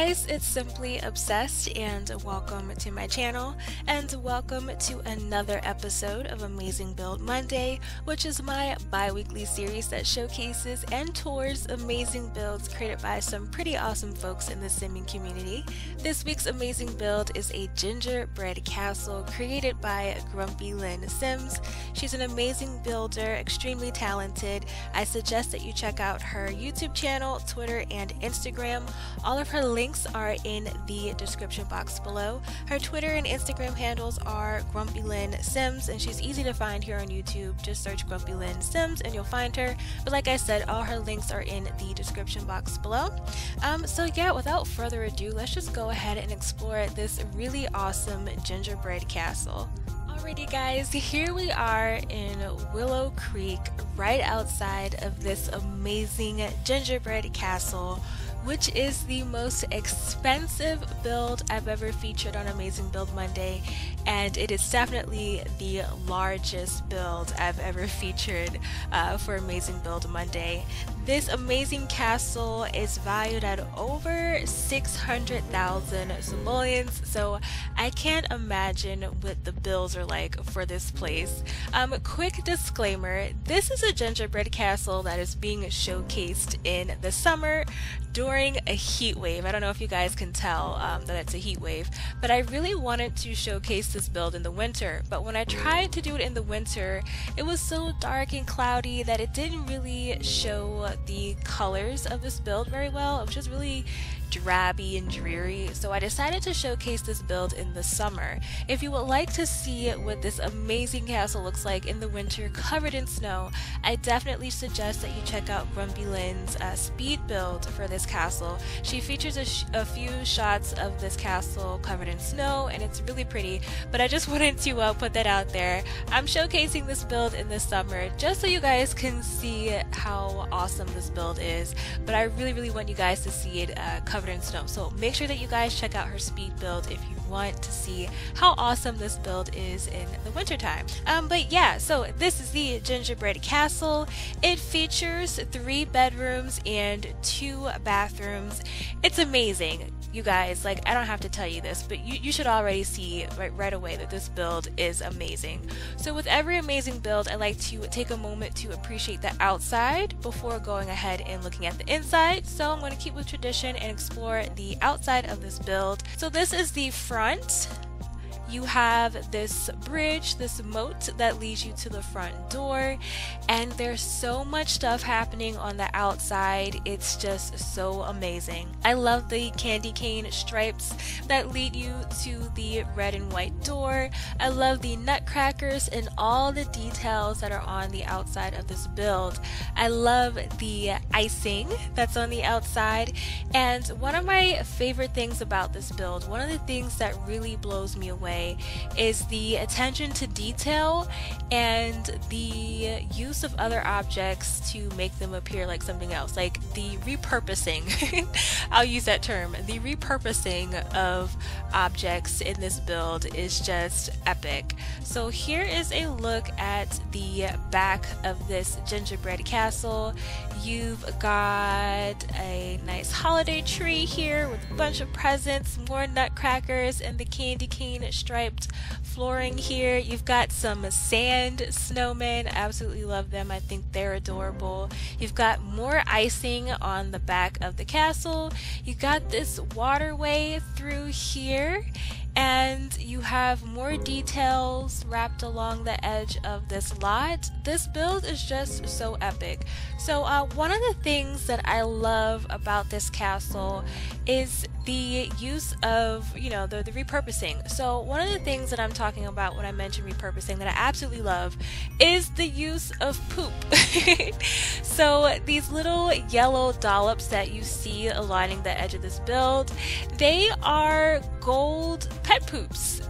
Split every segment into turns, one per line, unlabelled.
guys, it's Simply Obsessed and welcome to my channel and welcome to another episode of Amazing Build Monday, which is my bi-weekly series that showcases and tours amazing builds created by some pretty awesome folks in the simming community. This week's amazing build is a gingerbread castle created by GrumpyLynnSims. She's an amazing builder, extremely talented. I suggest that you check out her YouTube channel, Twitter, and Instagram. All of her links are in the description box below. Her Twitter and Instagram handles are GrumpyLynnSims, and she's easy to find here on YouTube. Just search GrumpyLynnSims and you'll find her. But like I said, all her links are in the description box below. So yeah, without further ado, let's just go ahead and explore this really awesome gingerbread castle. Alrighty guys, here we are in Willow Creek, right outside of this amazing gingerbread castle, which is the most expensive build I've ever featured on Amazing Build Monday, and it is definitely the largest build I've ever featured for Amazing Build Monday. This amazing castle is valued at over 600,000 simoleons, so I can't imagine what the bills are like for this place. Quick disclaimer, this is a gingerbread castle that is being showcased in the summer during a heat wave. I don't know if you guys can tell that it's a heat wave, but I really wanted to showcase this build in the winter, but when I tried to do it in the winter, it was so dark and cloudy that it didn't really show the colors of this build very well. It was just really drabby and dreary, so I decided to showcase this build in the summer. If you would like to see what this amazing castle looks like in the winter covered in snow, I definitely suggest that you check out Grumpy Lynn's speed build for this castle. She features a few shots of this castle covered in snow, and it's really pretty, but I just wanted to put that out there. I'm showcasing this build in the summer just so you guys can see how awesome this build is, but I really want you guys to see it covered in snow. So make sure that you guys check out her speed build if you want to see how awesome this build is in the wintertime. But yeah, so this is the gingerbread castle. It features 3 bedrooms and 2 bathrooms. It's amazing. You guys, like, I don't have to tell you this, but you should already see right away that this build is amazing. So with every amazing build, I like to take a moment to appreciate the outside before going ahead and looking at the inside. So I'm going to keep with tradition and explore the outside of this build. So this is the front. You have this bridge, this moat that leads you to the front door, and there's so much stuff happening on the outside. It's just so amazing. I love the candy cane stripes that lead you to the red and white door. I love the nutcrackers and all the details that are on the outside of this build. I love the icing that's on the outside, and one of my favorite things about this build, one of the things that really blows me away, is the attention to detail and the use of other objects to make them appear like something else, like the repurposing. I'll use that term. The repurposing of objects in this build is just epic. So here is a look at the back of this gingerbread castle. You've got a nice holiday tree here with a bunch of presents, more nutcrackers, and the candy cane striped flooring here. You've got some sand snowmen. I absolutely love them. I think they're adorable. You've got more icing on the back of the castle. You've got this waterway through here, and you have more details wrapped along the edge of this lot. This build is just so epic. So one of the things that I love about this castle is the use of, the repurposing. So one of the things that I'm talking about when I mention repurposing that I absolutely love is the use of poop. So these little yellow dollops that you see aligning the edge of this build, they are gold pet poops.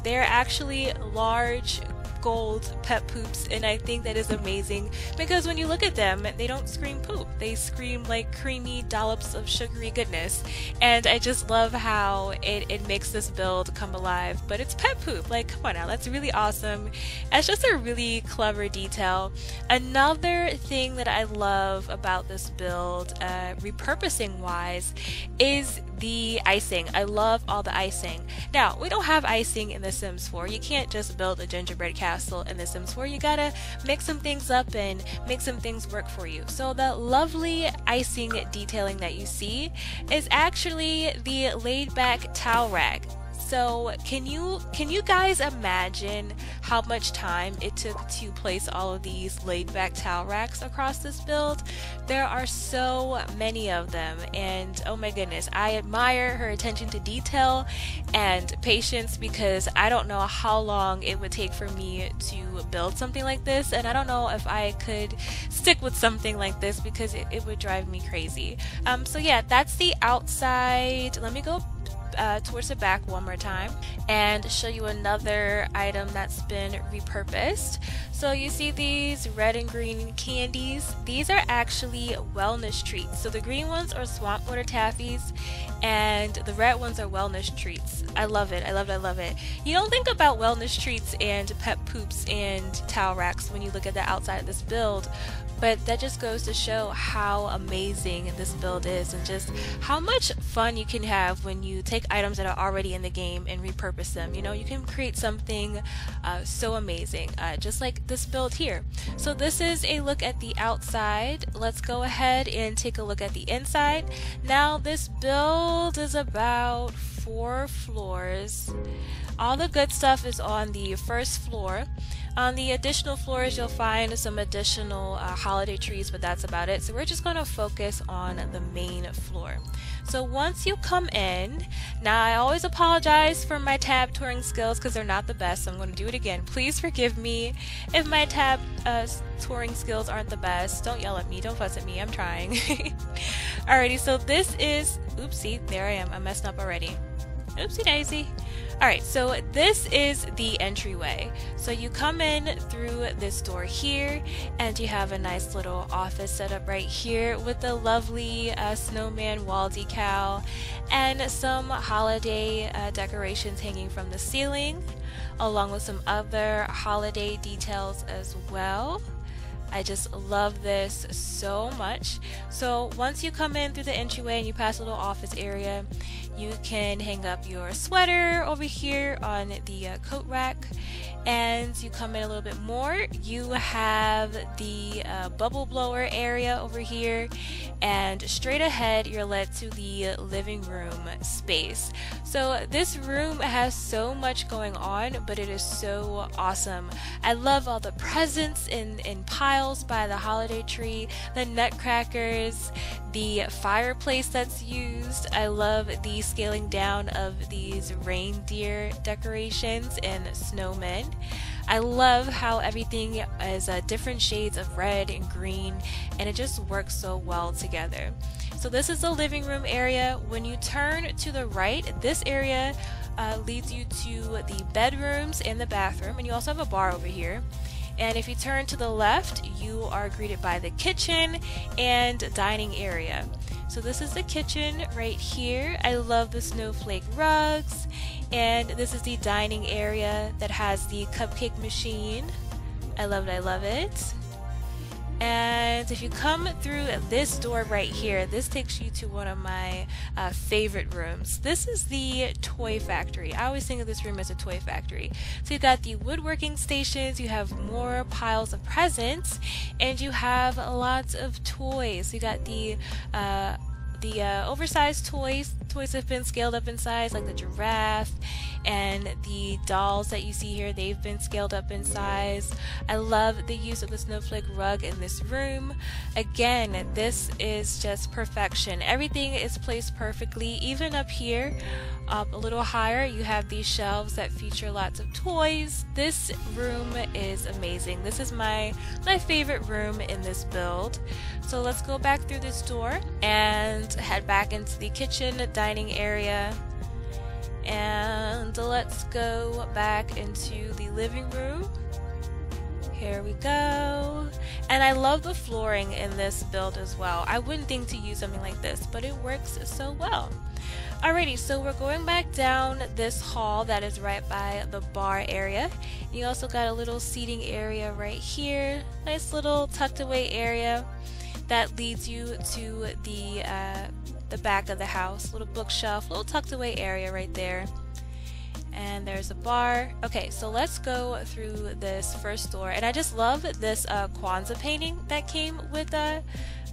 They're actually large gold pet poops, and I think that is amazing because when you look at them, they don't scream poop. They scream like creamy dollops of sugary goodness, and I just love how it makes this build come alive. But it's pet poop. Like, come on now, that's really awesome. It's just a really clever detail. Another thing that I love about this build, repurposing wise, is the icing. I love all the icing. Now, we don't have icing in The Sims 4. You can't just build a gingerbread castle in The Sims 4. You gotta mix some things up and make some things work for you. So the lovely icing detailing that you see is actually the laid back towel rack. So can you guys imagine how much time it took to place all of these laid back towel racks across this build? There are so many of them, and oh my goodness, I admire her attention to detail and patience, because I don't know how long it would take for me to build something like this, and I don't know if I could stick with something like this because it would drive me crazy. So yeah, that's the outside. Let me go towards the back one more time and show you another item that's been repurposed. So you see these red and green candies. These are actually wellness treats. So the green ones are swamp water taffies and the red ones are wellness treats. I love it. I love it. I love it. You don't think about wellness treats and pet poops and towel racks when you look at the outside of this build, but that just goes to show how amazing this build is and just how much fun you can have when you take items that are already in the game and repurpose them. You know, you can create something so amazing, just like this build here. So this is a look at the outside. Let's go ahead and take a look at the inside. Now this build is about 4 floors. All the good stuff is on the first floor. On the additional floors, you'll find some additional holiday trees, but that's about it. So we're just going to focus on the main floor. So once you come in, now I always apologize for my tab touring skills because they're not the best, so I'm going to do it again. Please forgive me if my tab touring skills aren't the best. Don't yell at me, don't fuss at me, I'm trying. Alrighty, so this is, oopsie, there I am, I messed up already. Oopsie daisy. Alright, so this is the entryway. So you come in through this door here, and you have a nice little office set up right here with the lovely snowman wall decal and some holiday decorations hanging from the ceiling, along with some other holiday details as well. I just love this so much. So once you come in through the entryway and you pass a little office area, you can hang up your sweater over here on the coat rack, and you come in a little bit more, you have the bubble blower area over here, and straight ahead you're led to the living room space. So this room has so much going on, but it is so awesome. I love all the presents in piles by the holiday tree, the nutcrackers, the fireplace that's used. I love the scaling down of these reindeer decorations and snowmen. I love how everything is different shades of red and green, and it just works so well together. So this is the living room area. When you turn to the right, this area leads you to the bedrooms and the bathroom, and you also have a bar over here. And if you turn to the left, you are greeted by the kitchen and dining area. So this is the kitchen right here. I love the snowflake rugs, and this is the dining area that has the cupcake machine. I love it, I love it. And if you come through this door right here, this takes you to one of my favorite rooms. This is the toy factory. I always think of this room as a toy factory. So you've got the woodworking stations, you have more piles of presents, and you have lots of toys. You got the oversized toys that have been scaled up in size, like the giraffe, and the dolls that you see here, they've been scaled up in size. I love the use of the snowflake rug in this room. Again, this is just perfection. Everything is placed perfectly. Even up here, up a little higher, you have these shelves that feature lots of toys. This room is amazing. This is my favorite room in this build. So let's go back through this door and head back into the kitchen, dining area, and let's go back into the living room. Here we go. And I love the flooring in this build as well. I wouldn't think to use something like this, but it works so well. Alrighty, so we're going back down this hall that is right by the bar area. You also got a little seating area right here. Nice little tucked away area that leads you to the the back of the house. Little bookshelf, little tucked away area right there. And there's a bar. Okay, so let's go through this first door. And I just love this Kwanzaa painting that came with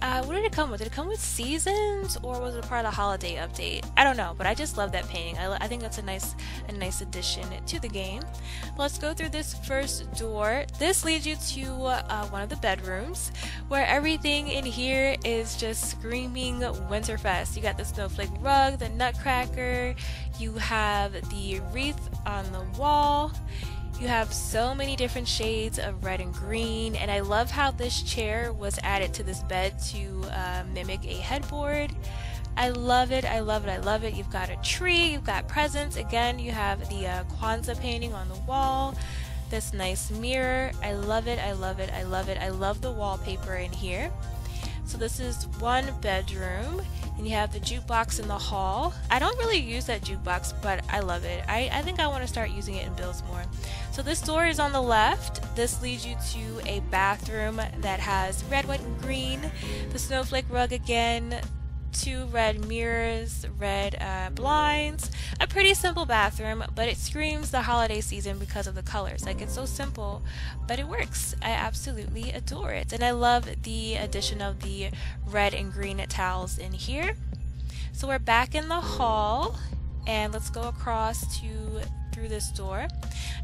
what did it come with? Did it come with seasons, or was it a part of the holiday update? I don't know, but I just love that painting. I think that's a nice addition to the game. Let's go through this first door. This leads you to one of the bedrooms, where everything in here is just screaming Winterfest. You got the snowflake rug, the nutcracker, you have the wreath on the wall. You have so many different shades of red and green, and I love how this chair was added to this bed to mimic a headboard. I love it, I love it, I love it. You've got a tree, you've got presents. Again, you have the Kwanzaa painting on the wall, this nice mirror. I love it, I love it, I love it. I love the wallpaper in here. So this is one bedroom, and you have the jukebox in the hall. I don't really use that jukebox, but I love it. I think I want to start using it in builds more. So this door is on the left. This leads you to a bathroom that has red, white, and green. The snowflake rug again, 2 red mirrors, red blinds. A pretty simple bathroom, but it screams the holiday season because of the colors. Like, it's so simple, but it works. I absolutely adore it. And I love the addition of the red and green towels in here. So we're back in the hall, and let's go across through this door.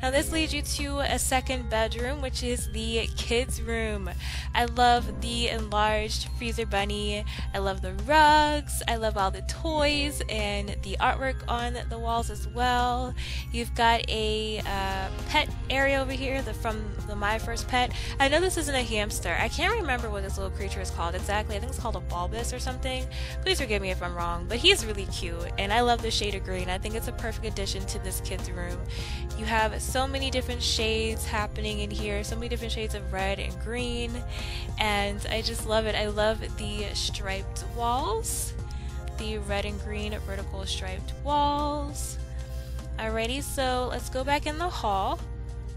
Now this leads you to a second bedroom, which is the kids' room. I love the enlarged freezer bunny. I love the rugs. I love all the toys and the artwork on the walls as well. You've got a pet area over here from the My First Pet. I know this isn't a hamster. I can't remember what this little creature is called exactly. I think it's called a bulbous or something. Please forgive me if I'm wrong, but he's really cute, and I love the shade of green. I think it's a perfect addition to this kids' room. You have so many different shades happening in here, so many different shades of red and green, and I just love it. I love the striped walls, the red and green vertical striped walls. Alrighty, so let's go back in the hall.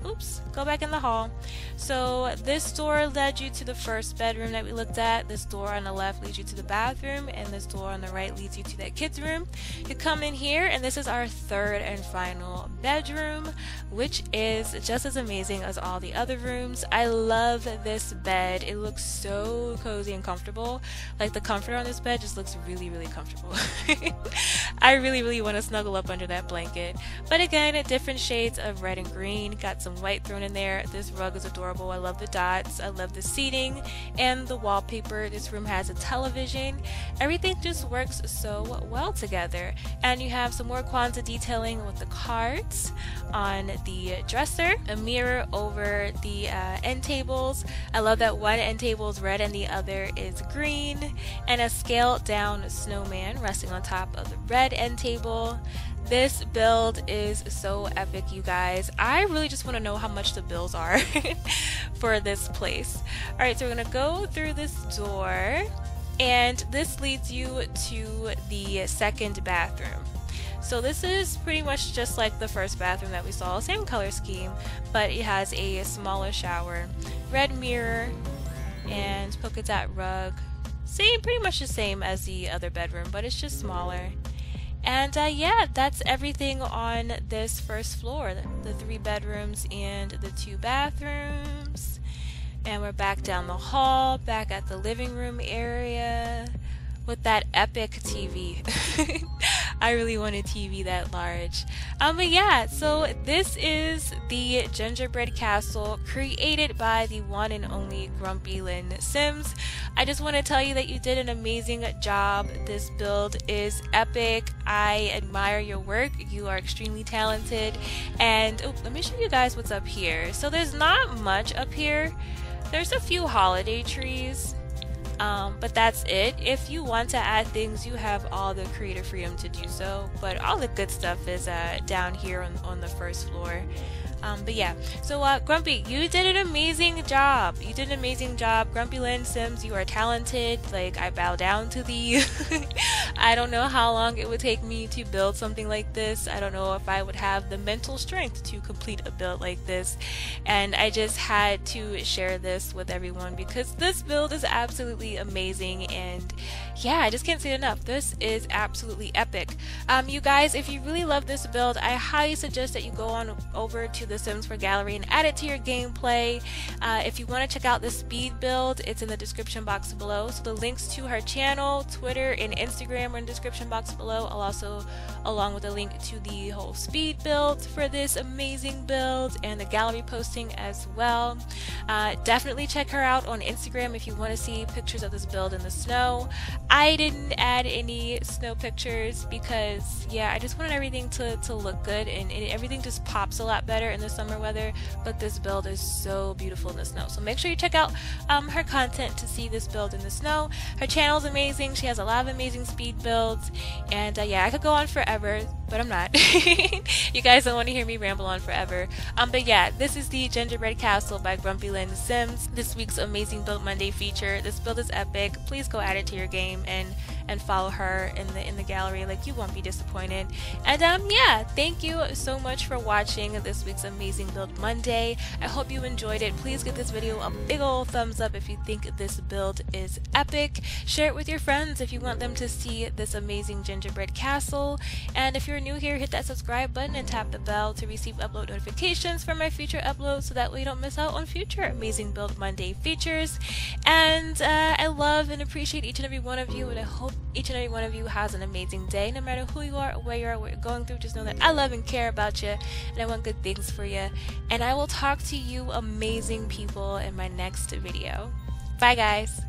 Oops, go back in the hall. So this door led you to the first bedroom that we looked at. This door on the left leads you to the bathroom, and this door on the right leads you to that kids' room. You come in here, and this is our third and final bedroom, which is just as amazing as all the other rooms. I love this bed. It looks so cozy and comfortable. Like, the comforter on this bed just looks really, really comfortable. I really, really want to snuggle up under that blanket. But again, different shades of red and green. Got some white thrown in there. This rug is adorable. I love the dots. I love the seating and the wallpaper. This room has a television. Everything just works so well together. And you have some more Kwanzaa detailing with the cards on the dresser, a mirror over the end tables. I love that one end table is red and the other is green, and a scaled down snowman resting on top of the red end table. This build is so epic, you guys. I really just want to know how much the bills are for this place. Alright, so we're going to go through this door, and this leads you to the second bathroom. So this is pretty much just like the first bathroom that we saw, same color scheme, but it has a smaller shower, red mirror, and polka dot rug. Same, pretty much the same as the other bedroom, but it's just smaller. And yeah, that's everything on this first floor, the 3 bedrooms and the 2 bathrooms. And we're back down the hall, back at the living room area with that epic TV. I really want a TV that large. But yeah, so this is the Gingerbread Castle created by the one and only GrumpyLynnSims. I just want to tell you that you did an amazing job. This build is epic. I admire your work. You are extremely talented. And let me show you guys what's up here. So there's not much up here. There's a few holiday trees. But that's it. If you want to add things, you have all the creative freedom to do so, but all the good stuff is down here on the first floor. But yeah, so Grumpy, you did an amazing job. You did an amazing job. GrumpyLynnSims, you are talented. Like, I bow down to thee. I don't know how long it would take me to build something like this. I don't know if I would have the mental strength to complete a build like this. And I just had to share this with everyone because this build is absolutely amazing. And yeah, I just can't say it enough. This is absolutely epic. You guys, if you really love this build, I highly suggest that you go on over to the Sims 4 gallery and add it to your gameplay. If you want to check out the speed build, it's in the description box below. So the links to her channel, Twitter, and Instagram are in the description box below. I'll also, along with a link to the whole speed build for this amazing build and the gallery posting as well. Definitely check her out on Instagram if you want to see pictures of this build in the snow. I didn't add any snow pictures because, yeah, I just wanted everything to look good, and everything just pops a lot better in the summer weather, but this build is so beautiful in the snow. So make sure you check out her content to see this build in the snow. Her channel is amazing. She has a lot of amazing speed builds, and yeah, I could go on forever, but I'm not. You guys don't want to hear me ramble on forever. But yeah, this is the Gingerbread Castle by GrumpyLynnSims, this week's Amazing Build Monday feature. This build is epic. Please go add it to your game and follow her in the gallery. Like, you won't be disappointed. And yeah, thank you so much for watching this week's Amazing Build Monday. I hope you enjoyed it. Please give this video a big old thumbs up if you think this build is epic. Share it with your friends if you want them to see this amazing gingerbread castle. And if you're new here, hit that subscribe button and tap the bell to receive upload notifications for my future uploads, so that way you don't miss out on future Amazing Build Monday features. And I love and appreciate each and every one of you, and I hope each and every one of you has an amazing day. No matter who you are or where you are, what you're going through, just know that I love and care about you, and I want good things for you. And I will talk to you amazing people in my next video. Bye guys.